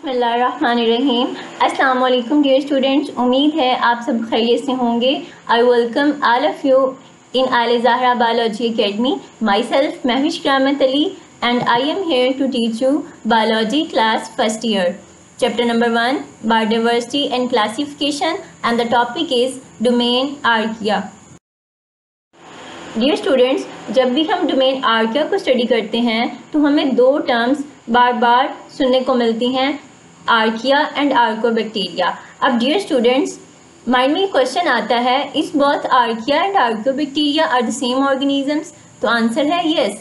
बिस्मिल्लाहिर्रहमानिर्रहीम। अस्सलाम वालेकुम डियर स्टूडेंट्स, उम्मीद है आप सब खैरियत से होंगे। I welcome all of you in Aale Zahra biology academy. Myself Mahvish Karamat Ali and I am here to teach you biology class first year, chapter number 1 biodiversity and classification and the topic is domain archaea. Dear students, जब भी हम domain archaea को study करते हैं तो हमें दो terms बार बार सुनने को मिलती हैं, आर्किया एंड आर्कोबैक्टीरिया। अब डियर स्टूडेंट्स, माइंड में क्वेश्चन आता है, is both archaea and archaebacteria are the same organisms? तो आंसर है यस।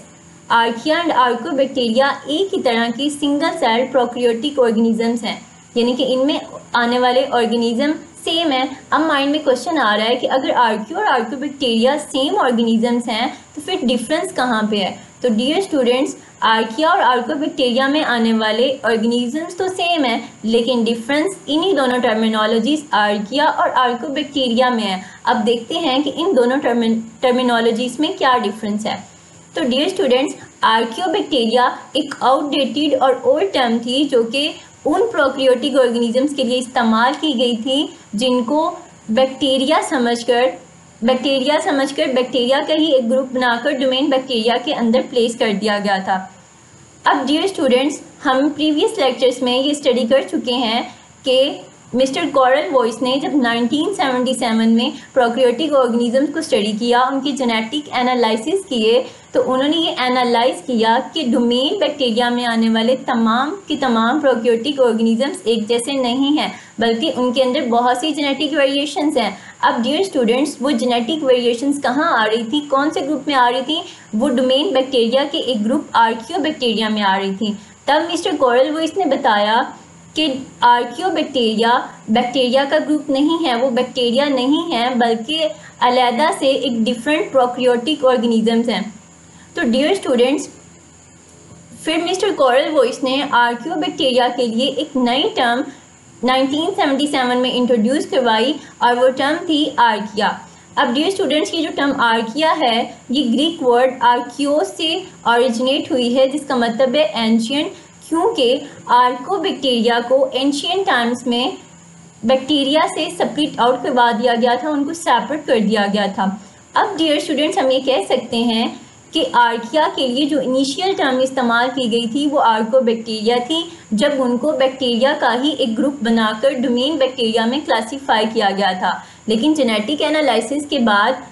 आर्किया एंड आर्कोबैक्टीरिया एक ही तरह की सिंगल सेल प्रोकैरियोटिक ऑर्गेनिजम्स हैं, यानी कि इनमें आने वाले ऑर्गेनिज्म सेम है। अब माइंड में क्वेश्चन आ रहा है कि अगर आर्किया और आर्कोबैक्टीरिया सेम ऑर्गेनिजम्स हैं तो फिर डिफरेंस कहाँ पे है? तो डियर स्टूडेंट्स, आर्किया और आर्कोबैक्टीरिया में आने वाले ऑर्गेनिजम्स तो सेम है, लेकिन डिफरेंस इन्हीं दोनों टर्मिनोलॉजीज आर्किया और आर्कोबैक्टीरिया में है। अब देखते हैं कि इन दोनों टर्मिनोलॉजीज में क्या डिफरेंस है। तो डियर स्टूडेंट्स, आर्कियोबैक्टीरिया एक आउटडेटेड और ओल्ड टर्म थी जो कि उन प्रोकैरियोटिक ऑर्गेनिजम्स के लिए इस्तेमाल की गई थी जिनको बैक्टीरिया समझकर बैक्टीरिया का ही एक ग्रुप बनाकर डोमेन बैक्टीरिया के अंदर प्लेस कर दिया गया था। अब डियर स्टूडेंट्स, हम प्रीवियस लेक्चर्स में ये स्टडी कर चुके हैं कि मिस्टर कॉरल वॉइस ने जब 1977 में प्रोकैरियोटिक ऑर्गेनिजम्स को स्टडी किया, उनकी जेनेटिक एनालिसिस किए, तो उन्होंने ये एनालाइज किया कि डोमेन बैक्टीरिया में आने वाले तमाम के तमाम प्रोकैरियोटिक ऑर्गेनिजम्स एक जैसे नहीं हैं, बल्कि उनके अंदर बहुत सी जेनेटिक वेरिएशंस हैं। अब डियर स्टूडेंट्स, वो जेनेटिक वेरिएशंस कहाँ आ रही थी, कौन से ग्रुप में आ रही थी? वो डोमेन बैक्टीरिया के एक ग्रुप आर्कियोबैक्टीरिया में आ रही थी। तब मिस्टर कॉरल वॉइस ने बताया कि आर्कियोबैक्टीरिया बैक्टीरिया का ग्रुप नहीं है, वो बैक्टीरिया नहीं है, बल्कि अलहदा से एक डिफरेंट प्रोकैरियोटिक ऑर्गेनिजम्स हैं। तो डियर स्टूडेंट्स, फिर मिस्टर कॉरल वॉइस ने आर्कियोबैक्टीरिया के लिए एक नई टर्म 1977 में इंट्रोड्यूस करवाई और वो टर्म थी आर्किया। अब डियर स्टूडेंट्स, ये जो टर्म आर्किया है ये ग्रीक वर्ड आर्कियोस से ओरिजिनेट हुई है, जिसका मतलब है एंशियंट, क्योंकि आर्कोबैक्टीरिया को एंशियंट टाइम्स में बैक्टीरिया से सेपरेट आउट करवा दिया गया था, उनको सेपरेट कर दिया गया था। अब डियर स्टूडेंट्स, हम ये कह सकते हैं कि आर्किया के लिए जो इनिशियल टर्म इस्तेमाल की गई थी वो आर्कोबैक्टीरिया थी, जब उनको बैक्टीरिया का ही एक ग्रुप बनाकर डोमेन बैक्टीरिया में क्लासीफाई किया गया था। लेकिन जेनेटिक एनालिसिस के बाद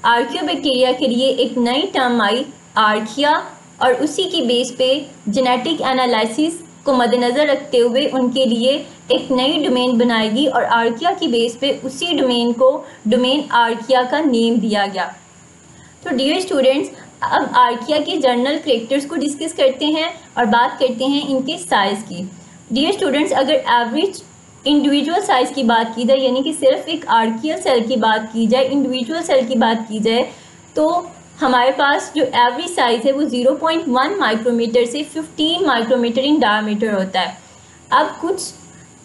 आर्कियोबैक्टीरिया के लिए एक नई टर्म आई आर्किया, और उसी की बेस पे जेनेटिक एनालिसिस को मद्देनज़र रखते हुए उनके लिए एक नई डोमेन बनाएगी और आर्किया की बेस पे उसी डोमेन को डोमेन आर्किया का नेम दिया गया। तो डियर स्टूडेंट्स, अब आर्किया के जर्नल कैरेक्टर्स को डिस्कस करते हैं और बात करते हैं इनके साइज़ की। डियर स्टूडेंट्स, अगर एवरेज इंडिविजुअल साइज़ की बात की जाए, यानी कि सिर्फ एक आर्कियल सेल की बात की जाए, इंडिविजुअल सेल की बात की जाए, तो हमारे पास जो एवरेज साइज़ है वो 0.1 माइक्रोमीटर से 15 माइक्रोमीटर इन डायमीटर होता है। अब कुछ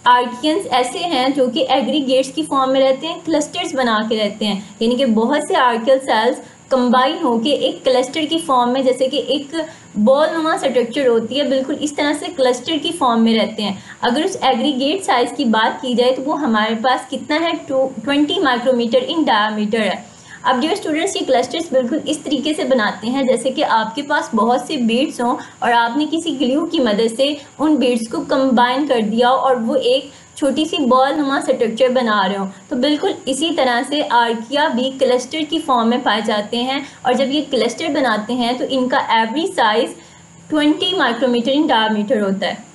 आर्कियंस ऐसे हैं जो कि एग्रीगेट्स की फॉर्म में रहते हैं, क्लस्टर्स बना के रहते हैं, यानी कि बहुत से आर्कियल सेल्स कंबाइन होके एक क्लस्टर की फॉर्म में, जैसे कि एक बॉल नुमा स्ट्रक्चर होती है, बिल्कुल इस तरह से क्लस्टर की फॉर्म में रहते हैं। अगर उस एग्रीगेट साइज़ की बात की जाए तो वो हमारे पास कितना है, 20 माइक्रोमीटर इन डायमीटर है। अब डियर स्टूडेंट्स, ये क्लस्टर्स बिल्कुल इस तरीके से बनाते हैं जैसे कि आपके पास बहुत से बीड्स हों और आपने किसी ग्लू की मदद से उन बीड्स को कंबाइन कर दिया और वो एक छोटी सी बॉल नुमा स्ट्रक्चर बना रहे हो। तो बिल्कुल इसी तरह से आर्किया भी क्लस्टर की फॉर्म में पाए जाते हैं, और जब ये क्लस्टर बनाते हैं तो इनका average size 20 micrometre in diameter होता है।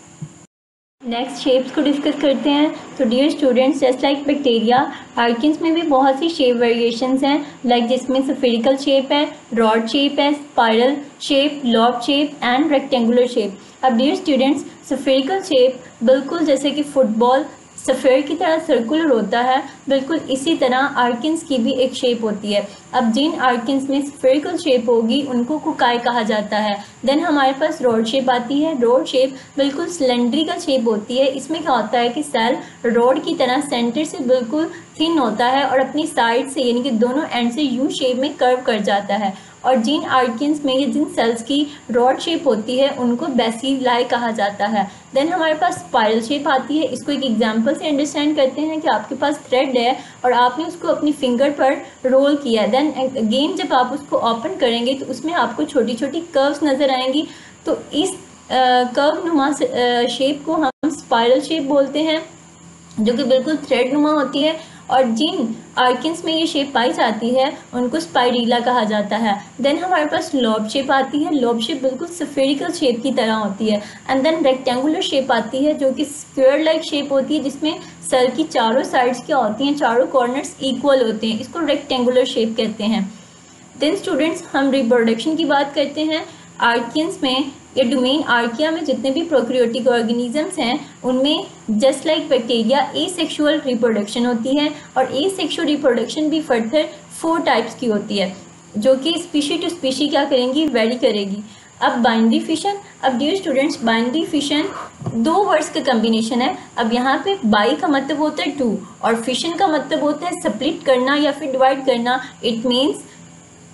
नेक्स्ट शेप्स को डिस्कस करते हैं। तो dear students, just like bacteria, archaeans में भी बहुत सी शेप वेरिएशंस हैं, लाइक जिसमें स्फेरिकल शेप है, रॉड शेप है, spiral shape, lobe shape and rectangular shape. अब डियर स्टूडेंट्स, स्फेरिकल शेप बिल्कुल जैसे कि फुटबॉल सफ़ेयर की तरह सर्कुलर होता है, बिल्कुल इसी तरह आर्कियंस की भी एक शेप होती है। अब जिन आर्कियंस में स्फेरिकल शेप होगी उनको कुकाई कहा जाता है। देन हमारे पास रॉड शेप आती है। रॉड शेप बिल्कुल सिलेंड्रिकल शेप होती है। इसमें क्या होता है कि सेल रॉड की तरह सेंटर से बिल्कुल थिन होता है और अपनी साइड से, यानी कि दोनों एंड से यू शेप में कर्व कर जाता है। और जिन आर्कियंस में या जिन सेल्स की रॉड शेप होती है उनको बेसिलाई कहा जाता है। देन हमारे पास स्पाइरल शेप आती है। इसको एक एग्जांपल से अंडरस्टैंड करते हैं कि आपके पास थ्रेड है और आपने उसको अपनी फिंगर पर रोल किया, देन अगेन जब आप उसको ओपन करेंगे तो उसमें आपको छोटी छोटी कर्व्स नज़र आएंगी। तो इस कर्व नुमा शेप को हम स्पाइरल शेप बोलते हैं, जो कि बिल्कुल थ्रेड नुमा होती है। और जिन आर्किन्स में ये शेप पाई जाती है उनको स्पाइरीला कहा जाता है। देन हमारे पास लॉब शेप आती है। लॉब शेप बिल्कुल स्फेरिकल शेप की तरह होती है। एंड देन रेक्टेंगुलर शेप आती है, जो कि स्क्वायर लाइक शेप होती है, जिसमें सेल की चारों साइड्स क्या होती हैं, चारों कॉर्नर्स इक्वल होते हैं। इसको रेक्टेंगुलर शेप कहते हैं। देन स्टूडेंट्स, हम रिप्रोडक्शन की बात करते हैं। आर्कियंस में या डोमेन आर्किया में जितने भी प्रोकैरियोटिक ऑर्गेनिजम्स हैं उनमें just like bacteria asexual reproduction होती है। और एसेक्सुअल रिप्रोडक्शन भी फर्दर 4 टाइप्स की होती है, जो कि स्पीशी टू स्पीशी क्या करेंगी, वेरी करेगी। अब बाइनरी फिशन। अब dear students, binary fission 2 words का कम्बिनेशन है। अब यहाँ पे बाई का मतलब होता है 2 और फिशन का मतलब होता है स्प्लिट करना या फिर डिवाइड करना। इट मीन्स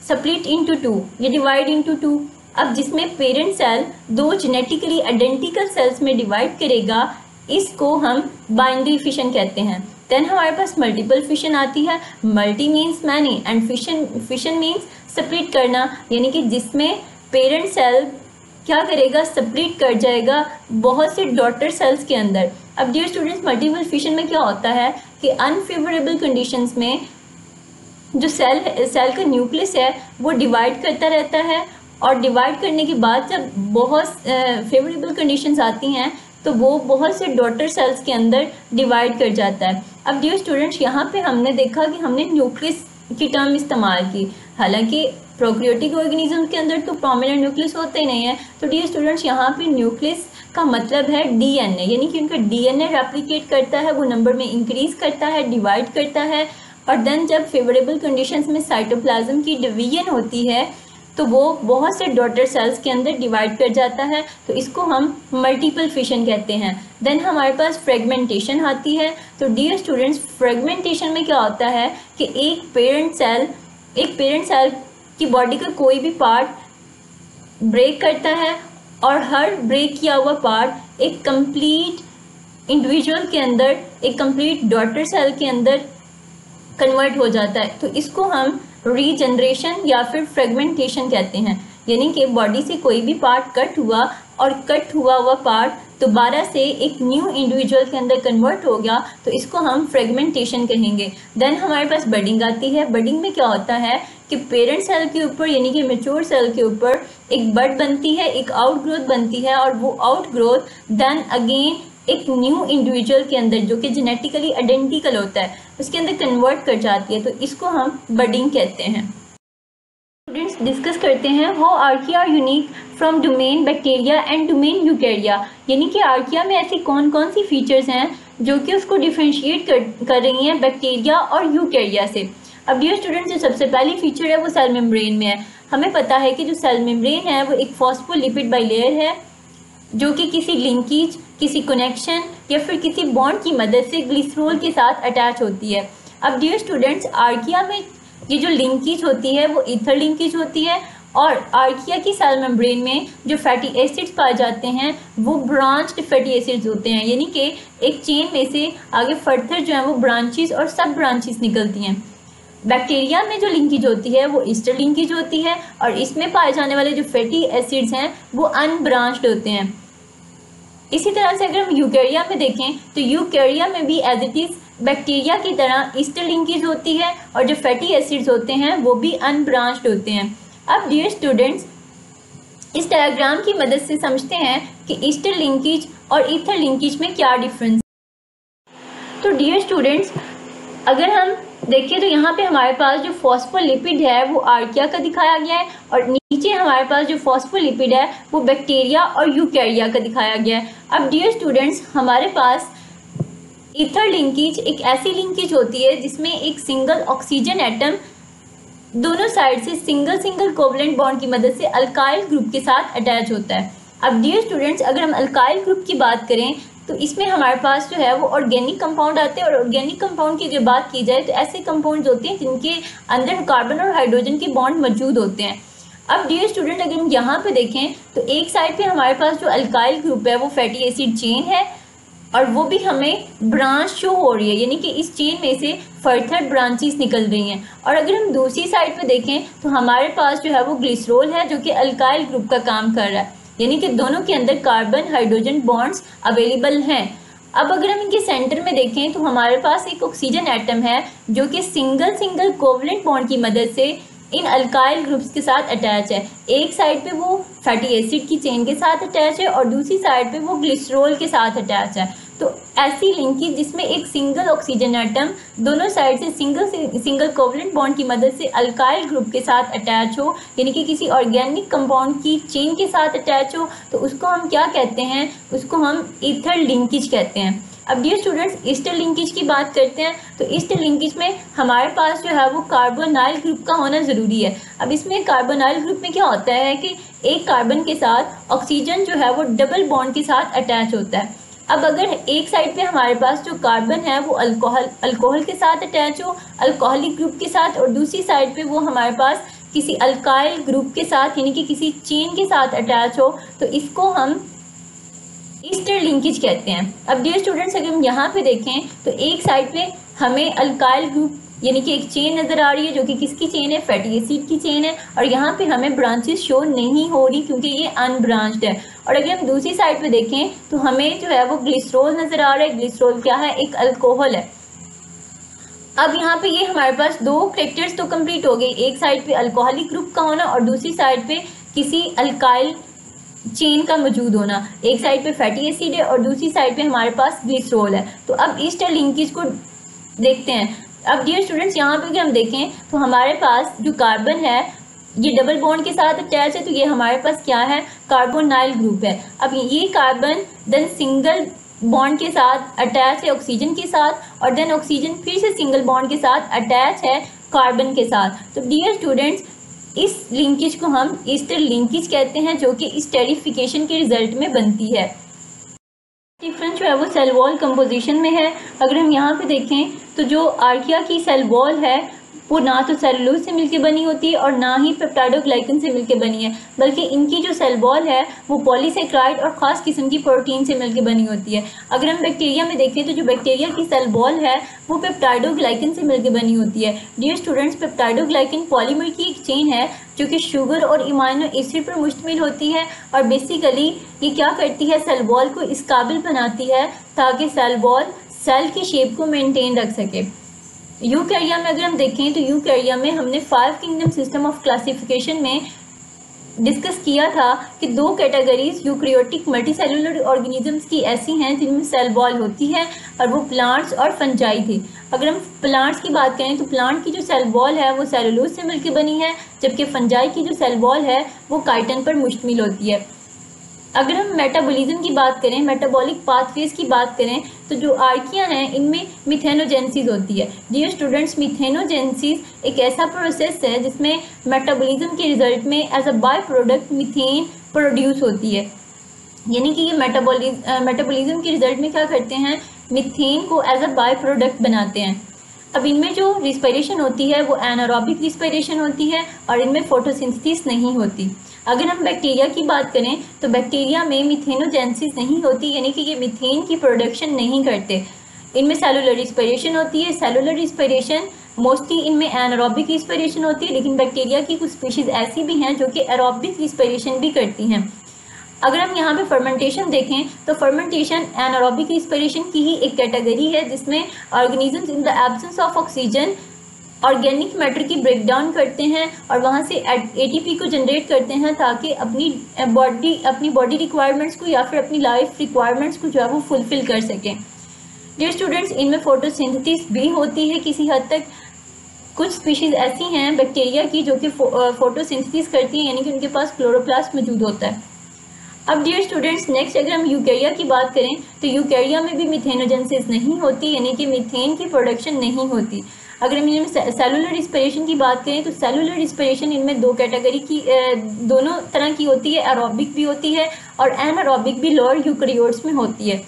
स्प्लिट इनटू 2 या डिवाइड इनटू 2। अब जिसमें parent cell 2 genetically identical cells में डिवाइड करेगा, इसको हम बाइनरी फिशन कहते हैं। देन हमारे पास मल्टीपल फिशन आती है। Multi means many and fission means split करना, यानी कि जिसमें पेरेंट सेल क्या करेगा, स्प्लिट कर जाएगा बहुत से डॉटर सेल्स के अंदर। अब डियर स्टूडेंट्स, मल्टीपल फिशन में क्या होता है कि अनफेवरेबल कंडीशंस में जो सेल का न्यूक्लियस है वो डिवाइड करता रहता है, और डिवाइड करने के बाद जब बहुत फेवरेबल कंडीशंस आती हैं तो वो बहुत से डॉटर सेल्स के अंदर डिवाइड कर जाता है। अब डियर स्टूडेंट्स, यहाँ पे हमने देखा कि हमने न्यूक्लियस की टर्म इस्तेमाल की, हालांकि प्रोकैरियोटिक ऑर्गेनिज्म के अंदर तो प्रोमिनेंट न्यूक्लियस होते ही नहीं है। तो डियर स्टूडेंट्स, यहाँ पे न्यूक्लियस का मतलब है डीएनए, यानी कि उनका डीएनए रेप्लिकेट करता है, वो नंबर में इंक्रीज करता है, डिवाइड करता है। और देन जब फेवरेबल कंडीशंस में साइटोप्लाज्म की डिवीजन होती है तो वो बहुत से डॉटर सेल्स के अंदर डिवाइड कर जाता है, तो इसको हम मल्टीपल फिशन कहते हैं। देन हमारे पास फ्रेगमेंटेशन आती है। तो डियर स्टूडेंट्स, फ्रेगमेंटेशन में क्या होता है कि एक पेरेंट सेल की बॉडी का कोई भी पार्ट ब्रेक करता है और हर ब्रेक किया हुआ पार्ट एक कंप्लीट इंडिविजुअल के अंदर, एक कंप्लीट डॉटर सेल के अंदर कन्वर्ट हो जाता है। तो इसको हम रीजनरेशन या फिर फ्रेगमेंटेशन कहते हैं, यानी कि बॉडी से कोई भी पार्ट कट हुआ और कट हुआ पार्ट दोबारा से एक न्यू इंडिविजुअल के अंदर कन्वर्ट हो गया, तो इसको हम फ्रेगमेंटेशन कहेंगे। देन हमारे पास बडिंग आती है। बडिंग में क्या होता है कि पेरेंट सेल के ऊपर यानी कि मैच्योर सेल के ऊपर एक बड बनती है, एक आउटग्रोथ बनती है, और वो आउटग्रोथ देन अगेन एक न्यू इंडिविजुअल के अंदर जो कि जेनेटिकली आइडेंटिकल होता है उसके अंदर कन्वर्ट कर जाती है, तो इसको हम बडिंग कहते हैं। स्टूडेंट्स, डिस्कस करते हैं how archaea are unique from domain bacteria and domain eukarya, यानी कि आर्किया में ऐसी कौन कौन सी फीचर्स हैं जो कि उसको डिफ्रेंशिएट कर रही हैं बैक्टीरिया और यूकैरिया से। अब डियर स्टूडेंट्स, जो सबसे पहली फीचर है वो सेल मेम्ब्रेन में है। हमें पता है कि जो सेल मेम्ब्रेन है वो एक फॉस्फोलिपिड बाइलेयर है जो कि किसी लिंकेज, किसी कनेक्शन या फिर किसी बॉन्ड की मदद से ग्लिसरॉल के साथ अटैच होती है। अब डियर स्टूडेंट्स, आर्किया में ये जो लिंकेज होती है वो ईथर लिंकेज होती है, और आर्किया की सेल मेम्ब्रेन में जो फैटी एसिड्स पाए जाते हैं वो ब्रांच्ड फैटी एसिड्स होते हैं, यानी कि एक चेन में से आगे फर्दर जो है वो ब्रांचेस और सब ब्रांचेस निकलती हैं। बैक्टीरिया में जो लिंकेज होती है वो ईस्टर लिंकेज होती है, और इसमें पाए जाने वाले जो फैटी एसिड्स हैं वो अनब्रांच्ड होते हैं। इसी तरह से अगर हम यूकैरिया में देखें तो यूकैरिया में भी एज इट इज़ बैक्टीरिया की तरह ईस्टर लिंकेज होती है, और जो फैटी एसिड्स होते हैं वो भी अनब्रांच्ड होते हैं। अब डियर स्टूडेंट्स, इस डायग्राम की मदद से समझते हैं कि ईस्टर लिंकेज और ईथर लिंकेज में क्या डिफरेंस। तो डियर स्टूडेंट्स, अगर हम देखिए तो यहाँ पे हमारे पास जो फॉस्फोलिपिड है वो आर्किया का दिखाया गया है, और नीचे हमारे पास जो फॉस्फोलिपिड है वो बैक्टीरिया और यूकैरिया का दिखाया गया है। अब डियर स्टूडेंट्स, हमारे पास ईथर लिंकेज एक ऐसी लिंकेज होती है जिसमें एक सिंगल ऑक्सीजन एटम दोनों साइड से सिंगल कोवलेंट बॉन्ड की मदद से अल्काइल ग्रुप के साथ अटैच होता है। अब डियर स्टूडेंट्स, अगर हम अल्काइल ग्रुप की बात करें तो इसमें हमारे पास जो है वो ऑर्गेनिक कंपाउंड आते हैं, और ऑर्गेनिक कंपाउंड की जो बात की जाए तो ऐसे कंपाउंड्स होते हैं जिनके अंदर कार्बन और हाइड्रोजन के बॉन्ड मौजूद होते हैं। अब डियर स्टूडेंट, अगर हम यहाँ पे देखें तो एक साइड पे हमारे पास जो अल्काइल ग्रुप है वो फैटी एसिड चेन है, और वो भी हमें ब्रांच शो हो रही है, यानी कि इस चेन में से फर्थर ब्रांचेस निकल रही हैं। और अगर हम दूसरी साइड पे देखें तो हमारे पास जो है वो ग्लिसरॉल है, जो कि अल्काइल ग्रुप का काम कर रहा है, यानी कि दोनों के अंदर कार्बन हाइड्रोजन बॉन्ड्स अवेलेबल हैं। अब अगर हम इनके सेंटर में देखें तो हमारे पास एक ऑक्सीजन एटम है, जो कि सिंगल कोवलेंट बॉन्ड की मदद से इन अल्काइल ग्रुप्स के साथ अटैच है। एक साइड पे वो फैटी एसिड की चेन के साथ अटैच है और दूसरी साइड पे वो ग्लिसरॉल के साथ अटैच है। तो ऐसी लिंकेज जिसमें एक सिंगल ऑक्सीजन एटम दोनों साइड से सिंगल कोवलेंट बॉन्ड की मदद से अल्काइल ग्रुप के साथ अटैच हो, यानी कि किसी ऑर्गेनिक कंपाउंड की चेन के साथ अटैच हो, तो उसको हम क्या कहते हैं? उसको हम ईथर लिंकेज कहते हैं। अब डियर स्टूडेंट्स, ईस्टर लिंकेज की बात करते हैं तो ईस्टर लिंकेज में हमारे पास जो है वो कार्बोनाइल ग्रुप का होना ज़रूरी है। अब इसमें कार्बोनाइल ग्रुप में क्या होता है कि एक कार्बन के साथ ऑक्सीजन जो है वो डबल बॉन्ड के साथ अटैच होता है। अब अगर एक साइड पे हमारे पास जो कार्बन है वो अल्कोहल के साथ अटैच हो, अल्कोहलिक ग्रुप के साथ, और दूसरी साइड पे वो हमारे पास किसी अल्काइल ग्रुप के साथ यानी कि किसी चेन के साथ अटैच हो, तो इसको हम ईस्टर लिंकेज कहते हैं। अब डियर स्टूडेंट्स, अगर हम यहाँ पे देखें तो एक साइड पे हमें अल्काइल ग्रुप यानी कि एक चेन नज़र आ रही है, जो कि किसकी चेन है? फैटी एसिड की चेन है, और यहाँ पे हमें ब्रांचेस शो नहीं हो रही क्योंकि ये अनब्रांच्ड है। और अगर हम दूसरी साइड पे देखें तो हमें जो है वो ग्लिसरॉल नज़र आ रहा है। ग्लिसरॉल क्या है? एक अल्कोहल है। अब यहाँ पे ये हमारे पास दो कैरेक्टर्स तो कंप्लीट हो गई, एक साइड पे अल्कोहलिक ग्रुप का होना और दूसरी साइड पे किसी अल्काइल चेन का मौजूद होना। एक साइड पे फैटी एसिड है और दूसरी साइड पे हमारे पास ग्लिसरॉल है। तो अब ईस्टर लिंकेज को देखते हैं। अब डियर स्टूडेंट्स, यहाँ पे अगर हम देखें तो हमारे पास जो कार्बन है ये डबल बॉन्ड के साथ अटैच है, तो ये हमारे पास क्या है? कार्बोनाइल ग्रुप है। अब ये कार्बन देन सिंगल बॉन्ड के साथ अटैच है ऑक्सीजन के साथ, और देन ऑक्सीजन फिर से सिंगल बॉन्ड के साथ अटैच है कार्बन के साथ। तो डियर स्टूडेंट्स, इस लिंकेज को हम ईस्टर लिंकेज कहते हैं, जो कि स्टेरिफिकेशन के रिजल्ट में बनती है। डिफरेंस जो है वो सेल वॉल कंपोजिशन में है। अगर हम यहाँ पे देखें तो जो आर्किया की सेल वॉल है वो ना तो सेलुलोज से मिलकर बनी होती है और ना ही पेप्टाइडोग्लाइकन से मिलकर बनी है, बल्कि इनकी जो सेल वॉल है वो पॉलीसेक्राइड और ख़ास किस्म की प्रोटीन से मिलकर बनी होती है। अगर हम बैक्टीरिया में देखें तो जो बैक्टीरिया की सेल वॉल है वो पेप्टाइडोग्लाइकन से मिलकर बनी होती है। डियर स्टूडेंट्स, पेप्टाइडोग्लाइकन पॉलीमर की एक चेन है जो कि शुगर और इमाइनो एसिड पर मुश्तमिल होती है, और बेसिकली ये क्या करती है? सेल वॉल को इस काबिल बनाती है ताकि सेल वॉल सेल की शेप को मेंटेन रख सके। यूकैरिया में अगर हम देखें तो यूकैरिया में हमने 5 किंगडम सिस्टम ऑफ क्लासिफिकेशन में डिस्कस किया था कि दो कैटेगरीज यूकैरियोटिक मल्टीसेलुलर ऑर्गेनिजम्स की ऐसी हैं जिनमें सेल वॉल होती है, और वो प्लांट्स और फंजाई थी। अगर हम प्लांट्स की बात करें तो प्लांट की जो सेल वॉल है वो सेलुलोज से मिलकर बनी है, जबकि फंजाई की जो सेल वॉल है वो काइटिन पर मुश्तमिल होती है। अगर हम मेटाबॉलिज्म की बात करें, मेटाबॉलिक पाथवेज की बात करें, तो जो आर्किया हैं इनमें मिथेनोजेनेसिस होती है। डियर स्टूडेंट्स, मिथेनोजेनेसिस एक ऐसा प्रोसेस है जिसमें मेटाबॉलिज्म के रिजल्ट में as a by product methane produce होती है, यानी कि ये मेटाबॉलिज्म के रिजल्ट में क्या करते हैं? मीथेन को एज अ बाय प्रोडक्ट बनाते हैं। अब इनमें जो रिस्पिरेशन होती है वो एनारोबिक रिस्पिरेशन होती है और इनमें फोटोसिंथेसिस नहीं होती। अगर हम बैक्टीरिया की बात करें तो बैक्टीरिया में मिथेनोजेनेसिस नहीं होती, यानी कि ये मीथेन की प्रोडक्शन नहीं करते। इनमें सेलुलर रिस्पिरेशन होती है। सेलुलर रिस्पिरेशन मोस्टली इनमें एनारोबिक रिस्पिरेशन होती है, लेकिन बैक्टीरिया की कुछ स्पीशीज़ ऐसी भी हैं जो कि एरोबिक रिस्पिरेशन भी करती हैं। अगर हम यहाँ पे फर्मेंटेशन देखें तो फर्मेंटेशन एनारोबिक रिस्पिरेशन की ही एक कैटेगरी है, जिसमें organisms in the absence of oxygen organic matter की ब्रेक डाउन करते हैं और वहाँ से एटीपी को जनरेट करते हैं ताकि अपनी बॉडी रिक्वायरमेंट्स को या फिर अपनी लाइफ रिक्वायरमेंट्स को जो है वो फुलफिल कर सकें। डियर स्टूडेंट्स, इनमें फोटोसिंथेसिस भी होती है किसी हद तक। कुछ स्पीशीज़ ऐसी हैं बैक्टीरिया की जो कि फोटोसिंथेसिस करती हैं, यानी कि उनके पास क्लोरोप्लास्ट मौजूद होता है। अब डियर स्टूडेंट्स, नेक्स्ट अगर हम यूकैरिया की बात करें तो यूकैरिया में भी मिथेनोजेनेसिस नहीं होती, यानी कि मीथेन की प्रोडक्शन नहीं होती। अगर हम इनमें सेलुलर रिस्पिरेशन की बात करें तो सेलुलर रिस्पिरेशन इनमें दो कैटेगरी की दोनों तरह की होती है, एरोबिक भी होती है और एनारोबिक भी लोअर यूकैरियोट्स में होती है।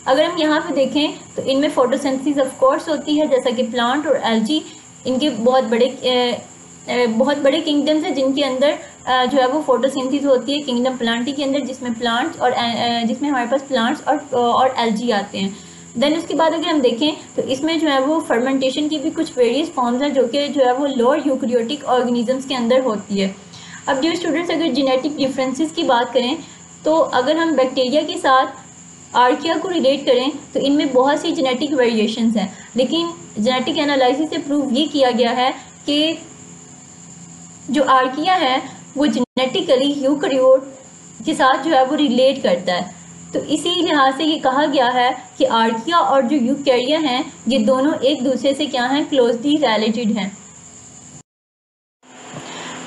अगर हम यहाँ पे देखें तो इनमें फोटोसिंथेसिस ऑफ कोर्स होती है, जैसा कि प्लांट और एल्गी। इनके बहुत बड़े किंगडम्स हैं जिनके अंदर जो है वो फोटोसिंथेसिस होती है किंगडम प्लांटी के अंदर, जिसमें प्लांट्स और जिसमें हमारे पास प्लांट्स और एल्गी आते हैं। देन उसके बाद अगर हम देखें तो इसमें जो है वो फर्मेंटेशन की भी कुछ वेरियस फॉर्म्स हैं जो कि जो है वो लोअर यूकैरियोटिक ऑर्गेनिजम्स के अंदर होती है। अब डियर स्टूडेंट्स, अगर जेनेटिक डिफरेंसेस की बात करें तो अगर हम बैक्टीरिया के साथ आर्किया को रिलेट करें तो इनमें बहुत सी जेनेटिक वेरिएशंस हैं, लेकिन जेनेटिक एनालिसिस से प्रूव ये किया गया है कि जो आर्किया है वो जेनेटिकली यूकैरियोट के साथ जो है वो रिलेट करता है। तो इसी लिहाज से ये कहा गया है कि आर्किया और जो यूकैरिया हैं ये दोनों एक दूसरे से क्या हैं, क्लोजली रिलेटेड हैं।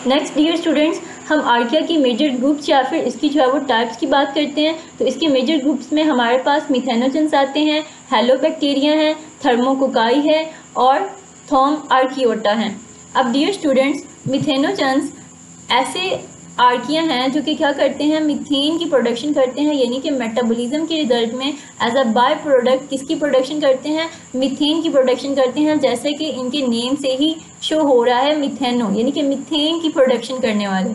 नेक्स्ट डियर स्टूडेंट्स, हम आर्किया की मेजर ग्रुप्स या फिर इसकी जो है वो टाइप्स की बात करते हैं। तो इसके मेजर ग्रुप्स में हमारे पास मिथेनोजेंस आते हैं, हेलोबैक्टीरिया हैं, थर्मोकोकाई है और थॉम आर्कियोटा हैं। अब डियर स्टूडेंट्स, मिथेनोजेंस ऐसे आर्किया हैं जो कि क्या करते हैं, मीथेन की प्रोडक्शन करते हैं, यानी कि मेटाबॉलिज्म के रिजल्ट में एज अ बाय प्रोडक्ट किसकी प्रोडक्शन करते हैं, मीथेन की प्रोडक्शन करते हैं। जैसे कि इनके नेम से ही शो हो रहा है मिथेनो, यानी कि मीथेन की प्रोडक्शन करने वाले।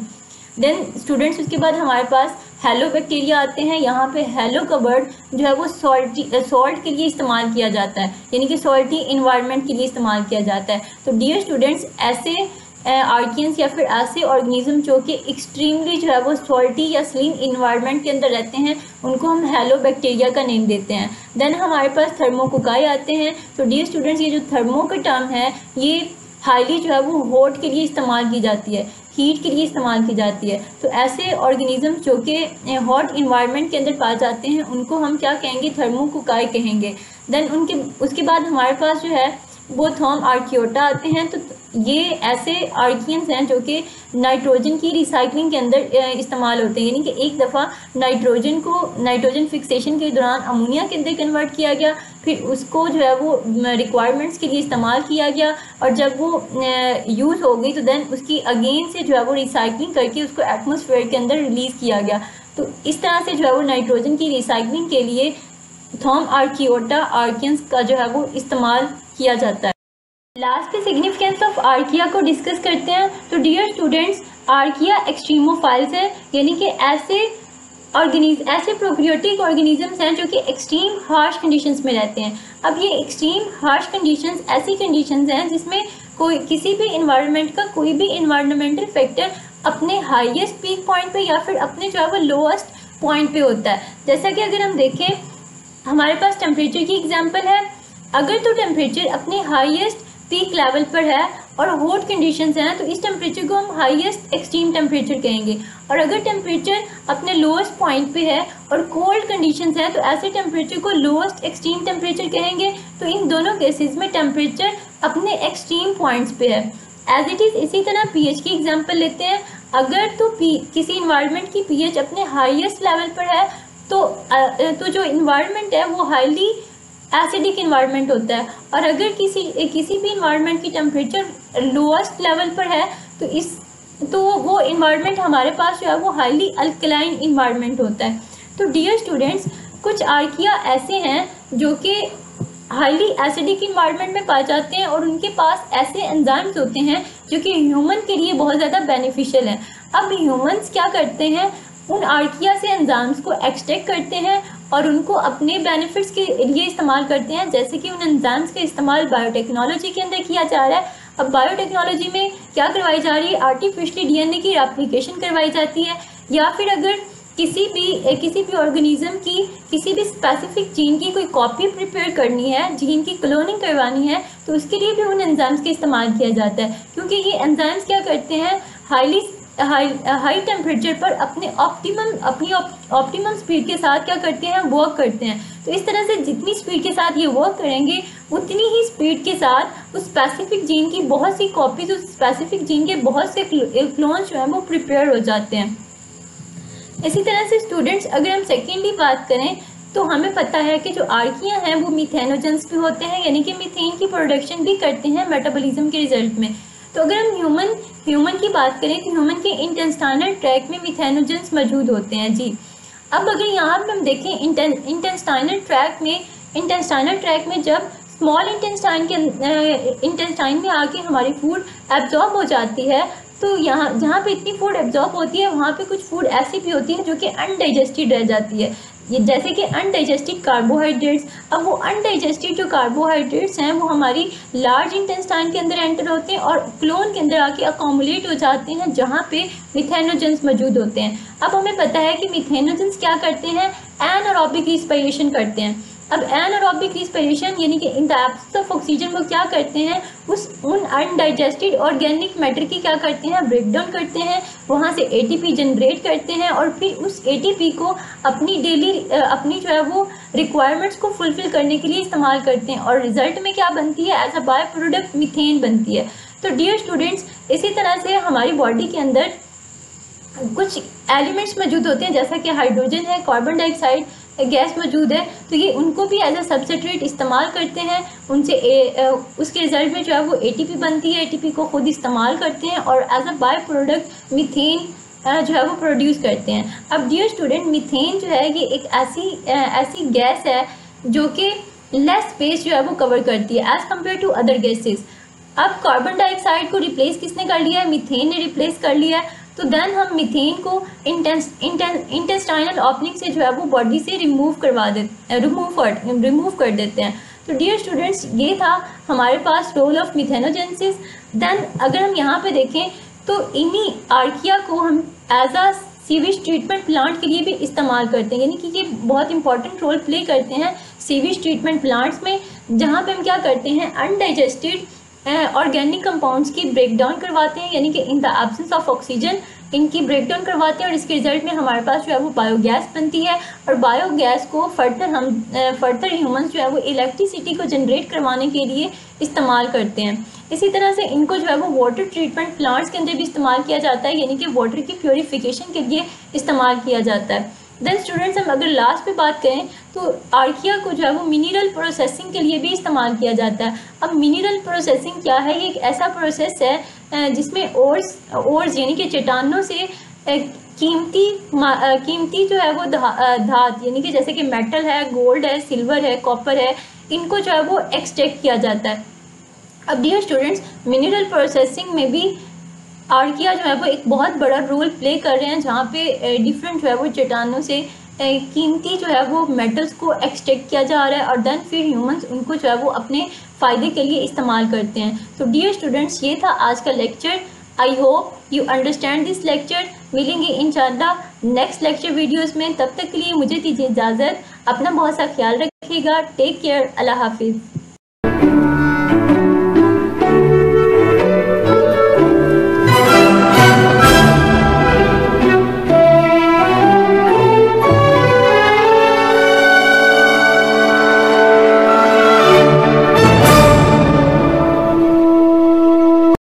देन स्टूडेंट्स, उसके बाद हमारे पास हेलोबैक्टीरिया आते हैं। यहाँ पे हेलो का वर्ड जो है वो सॉल्ट के लिए इस्तेमाल किया जाता है, यानी कि सॉल्टी इन्वायरमेंट के लिए इस्तेमाल किया जाता है। तो डियर स्टूडेंट्स, ऐसे आर्कियंस या फिर ऐसे ऑर्गेनिज्म जो कि एक्सट्रीमली जो है वो सॉल्टी या सलीन इन्वायरमेंट के अंदर रहते हैं, उनको हम हेलोबैक्टीरिया का नेम देते हैं। देन हमारे पास थर्मोकोकाई आते हैं। तो डियर स्टूडेंट्स, ये जो थर्मो का टर्म है ये हाईली जो है वो हॉट के लिए इस्तेमाल की जाती है, हीट के लिए इस्तेमाल की जाती है। तो ऐसे ऑर्गेनिज्म जो कि हॉट इन्वायरमेंट के अंदर पाए जाते हैं उनको हम क्या कहेंगे, थर्मोकोकाई कहेंगे। देन उसके बाद हमारे पास जो है वो थॉम आर्कियोटा आते हैं। तो ये ऐसे आर्कियंस हैं जो कि नाइट्रोजन की रिसाइकलिंग के अंदर इस्तेमाल होते हैं, यानी कि एक दफ़ा नाइट्रोजन फिक्सेशन के दौरान अमोनिया के अंदर कन्वर्ट किया गया, फिर उसको जो है वो रिक्वायरमेंट्स के लिए इस्तेमाल किया गया, और जब वो यूज़ हो गई तो देन उसकी अगेन से जो है वो रिसाइकलिंग करके उसको एटमॉस्फेयर के अंदर रिलीज़ किया गया। तो इस तरह से जो है वो नाइट्रोजन की रिसाइकलिंग के लिए थॉम आर्कियोटा आर्कियंस का जो है वो इस्तेमाल किया जाता है। लास्ट पे सिग्निफिकेंस ऑफ आर्किया को डिस्कस करते हैं। तो डियर स्टूडेंट्स, आर्किया एक्सट्रीमोफाइल्स है, यानी कि ऐसे प्रोकैरियोटिक ऑर्गेनिजम्स हैं जो कि एक्सट्रीम हार्श कंडीशंस में रहते हैं। अब ये एक्सट्रीम हार्श कंडीशंस ऐसी कंडीशंस हैं जिसमें कोई किसी भी इन्वायरमेंट का कोई भी इन्वायरमेंटल फैक्टर अपने हाईएस्ट पीक पॉइंट पे या फिर अपने जो है वो लोएस्ट पॉइंट पे होता है। जैसा कि अगर हम देखें, हमारे पास टेम्परेचर की एग्जांपल है। अगर तो टेम्परेचर अपने हाईएस्ट पीक लेवल पर है और हॉट कंडीशंस हैं तो इस टेम्परेचर को हम हाईएस्ट एक्सट्रीम टेम्परेचर कहेंगे, और अगर टेम्परेचर अपने लोएस्ट पॉइंट पे है और कोल्ड कंडीशंस हैं तो ऐसे टेम्परेचर को लोएस्ट एक्सट्रीम टेम्परेचर कहेंगे। तो इन दोनों केसेस में टेम्परेचर अपने एक्सट्रीम पॉइंट्स पे है। एज इट इज़ इसी तरह पीएच की एग्जांपल लेते हैं। अगर तो किसी इन्वायरमेंट की पीएच अपने हाईएस्ट लेवल पर है तो जो इन्वायरमेंट है वो हाईली एसिडिक इन्वायरमेंट होता है, और अगर किसी भी इन्वायरमेंट की टेम्परेचर लोएस्ट लेवल पर है तो वो इन्वायरमेंट हमारे पास जो है वो हाईली अल्कलाइन इन्वायरमेंट होता है। तो डियर स्टूडेंट्स, कुछ आर्किया ऐसे हैं जो कि हाईली एसिडिक इन्वायरमेंट में पाए जाते हैं और उनके पास ऐसे एंजाइम्स होते हैं जो कि ह्यूमन के लिए बहुत ज़्यादा बेनिफिशियल हैं। अब ह्यूमंस क्या करते हैं, उन आर्किया से एंजाइम्स को एक्सट्रैक्ट करते हैं और उनको अपने बेनिफिट्स के लिए इस्तेमाल करते हैं। जैसे कि उन एंजाइम्स का इस्तेमाल बायोटेक्नोलॉजी के अंदर किया जा रहा है। अब बायोटेक्नोलॉजी में क्या करवाई जा रही है, आर्टिफिशियली डीएनए की रेप्लिकेशन करवाई जाती है, या फिर अगर किसी भी ऑर्गेनिज्म की किसी भी स्पेसिफिक जीन की कोई कॉपी प्रिपेयर करनी है, जीन की क्लोनिंग करवानी है, तो उसके लिए भी उन एंजाइम्स का इस्तेमाल किया जाता है। क्योंकि ये एंजाइम्स क्या करते हैं, हाई टेम्परेचर पर अपनी ऑप्टिमम स्पीड के साथ क्या करते हैं, वर्क करते हैं। तो इस तरह से जितनी स्पीड के साथ ये वर्क करेंगे उतनी ही स्पीड के साथ उस स्पेसिफिक जीन की बहुत सी कॉपीज, उस स्पेसिफिक जीन के बहुत से क्लोन्स जो हैं वो प्रिपेयर हो जाते हैं। इसी तरह से स्टूडेंट्स, अगर हम सेकेंडली बात करें तो हमें पता है कि जो आर्किया हैं वो मिथेनोजेंस भी होते हैं, यानी कि मीथेन की प्रोडक्शन भी करते हैं मेटाबॉलिज्म के रिजल्ट में। तो अगर हम ह्यूमन की बात करें तो ह्यूमन के इंटेस्टाइनल ट्रैक में मिथेनोजेंस मौजूद होते हैं जी। अब अगर यहाँ पर हम देखें इंटेस्टाइनल ट्रैक में जब स्मॉल इंटेस्टाइन में आके हमारी फूड एब्जॉर्ब हो जाती है तो यहाँ जहाँ पे इतनी फूड एब्जॉर्ब होती है वहाँ पे कुछ फूड ऐसी भी होती है जो कि अनडाइजेस्टेड रह जाती है, ये जैसे कि अनडाइजेस्टेड कार्बोहाइड्रेट्स। अब वो अनडाइजेस्टेड जो कार्बोहाइड्रेट्स हैं वो हमारी लार्ज इंटेस्टाइन के अंदर एंटर होते हैं और क्लोन के अंदर आके अकोमुलेट हो जाते हैं जहाँ पे मिथेनोजेंस मौजूद होते हैं। अब हमें पता है कि मिथेनोजेंस क्या करते हैं, एनारोबिक रिस्पिरेशन करते हैं। अब एनारोबिक रिस्पिरेशन यानी कि in the absence of oxygen वो क्या करते हैं, उन अनडाइजेस्टेड ऑर्गेनिक मैटर की क्या करते हैं, ब्रेकडाउन करते हैं, वहाँ से एटीपी जनरेट करते हैं और फिर उस एटीपी को अपनी डेली अपनी जो है वो रिक्वायरमेंट्स को फुलफिल करने के लिए इस्तेमाल करते हैं और रिजल्ट में क्या बनती है, as a by product methane बनती है। तो डियर स्टूडेंट्स, इसी तरह से हमारी बॉडी के अंदर कुछ एलिमेंट्स मौजूद होते हैं जैसा कि हाइड्रोजन है, कार्बन डाइऑक्साइड गैस मौजूद है, तो ये उनको भी एज अ सब्सट्रेट इस्तेमाल करते हैं, उनसे उसके रिजल्ट में जो है वो एटीपी बनती है, एटीपी को खुद इस्तेमाल करते हैं और as a by product methane जो है वो प्रोड्यूस करते हैं। अब डियर स्टूडेंट, मीथेन जो है ये एक ऐसी गैस है जो कि लेस स्पेस जो है वो कवर करती है as compare to other gases. अब कार्बन डाइऑक्साइड को रिप्लेस किसने कर लिया है, मीथेन ने रिप्लेस कर लिया है। तो देन हम मीथेन को इंटेस्टाइनल ओपनिंग से जो है वो बॉडी से रिमूव कर देते हैं। तो डियर स्टूडेंट्स, ये था हमारे पास रोल ऑफ मिथेनोजेंसिस। देन अगर हम यहाँ पे देखें तो इन्हीं आर्किया को हम as a sewage treatment plant के लिए भी इस्तेमाल करते हैं, यानी कि ये बहुत इंपॉर्टेंट रोल प्ले करते हैं सीवेज ट्रीटमेंट प्लांट्स में, जहाँ पे हम क्या करते हैं, अनडाइजेस्टेड ऑर्गेनिक कंपाउंड्स की ब्रेकडाउन करवाते हैं, यानी कि in the absence of oxygen इनकी ब्रेकडाउन करवाते हैं और इसके रिजल्ट में हमारे पास जो है वो बायोगैस बनती है और बायोगैस को फर्दर ह्यूमंस जो है वो इलेक्ट्रिसिटी को जनरेट करवाने के लिए इस्तेमाल करते हैं। इसी तरह से इनको जो है वो वाटर ट्रीटमेंट प्लांट्स के अंदर भी इस्तेमाल किया जाता है, यानी कि वाटर की प्योरीफिकेशन के लिए इस्तेमाल किया जाता है। देन स्टूडेंट्स, हम अगर लास्ट पे बात करें तो आर्किया को जो है वो मिनरल प्रोसेसिंग के लिए भी इस्तेमाल किया जाता है। अब मिनरल प्रोसेसिंग क्या है, ये एक ऐसा प्रोसेस है जिसमें ओर्स यानी कि चट्टानों से कीमती जो है वो धात यानी कि जैसे कि मेटल है, गोल्ड है, सिल्वर है, कॉपर है, इनको जो है वो एक्सट्रैक्ट किया जाता है। अब डियर स्टूडेंट्स, मिनरल प्रोसेसिंग में भी आर्किया जो है वो एक बहुत बड़ा रोल प्ले कर रहे हैं, जहाँ पे डिफरेंट जो है वो चट्टानों से कीमती जो है वो मेटल्स को एक्सट्रैक्ट किया जा रहा है और देन फिर ह्यूमंस उनको जो है वो अपने फ़ायदे के लिए इस्तेमाल करते हैं। तो डियर स्टूडेंट्स, ये था आज का lecture. I hope you understand this lecture. मिलेंगे इंशाल्लाह नेक्स्ट लेक्चर वीडियोज़ में। तब तक के लिए मुझे दीजिए इजाज़त। अपना बहुत सा ख्याल रखिएगा। Take care. अल्लाह हाफिज़।